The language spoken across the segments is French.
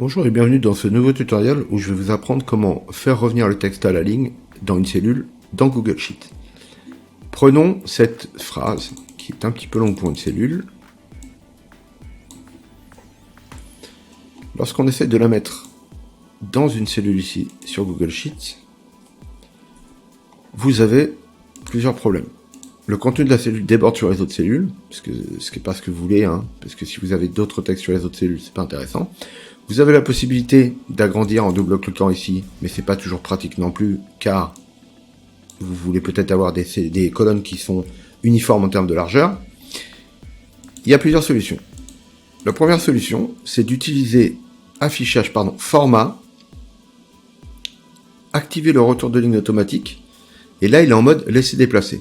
Bonjour et bienvenue dans ce nouveau tutoriel où je vais vous apprendre comment faire revenir le texte à la ligne dans une cellule dans Google Sheet. Prenons cette phrase qui est un petit peu longue pour une cellule. Lorsqu'on essaie de la mettre dans une cellule ici sur Google Sheet, vous avez plusieurs problèmes. Le contenu de la cellule déborde sur les autres cellules, ce qui n'est pas ce que vous voulez, parce que si vous avez d'autres textes sur les autres cellules, c'est pas intéressant. Vous avez la possibilité d'agrandir en double-cliquant ici, mais c'est pas toujours pratique non plus, car vous voulez peut-être avoir des colonnes qui sont uniformes en termes de largeur. Il y a plusieurs solutions. La première solution, c'est d'utiliser format, activer le retour de ligne automatique, et là il est en mode laisser déplacer.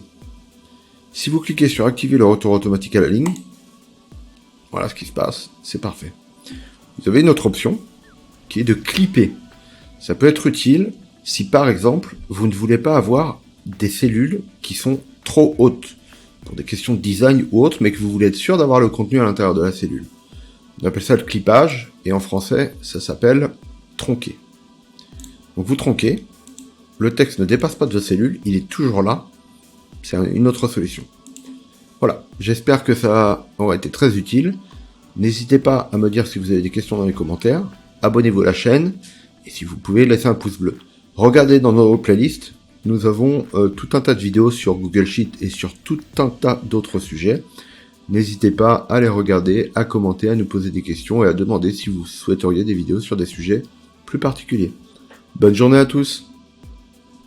Si vous cliquez sur activer le retour automatique à la ligne, voilà ce qui se passe, c'est parfait. Vous avez une autre option qui est de clipper. Ça peut être utile si par exemple vous ne voulez pas avoir des cellules qui sont trop hautes pour des questions de design ou autres, mais que vous voulez être sûr d'avoir le contenu à l'intérieur de la cellule. On appelle ça le clippage et en français ça s'appelle tronquer. Donc vous tronquez, le texte ne dépasse pas de vos cellules, il est toujours là. C'est une autre solution. Voilà, j'espère que ça aura été très utile. N'hésitez pas à me dire si vous avez des questions dans les commentaires. Abonnez-vous à la chaîne. Et si vous pouvez, laissez un pouce bleu. Regardez dans nos playlists. Nous avons tout un tas de vidéos sur Google Sheet et sur tout un tas d'autres sujets. N'hésitez pas à les regarder, à commenter, à nous poser des questions et à demander si vous souhaiteriez des vidéos sur des sujets plus particuliers. Bonne journée à tous!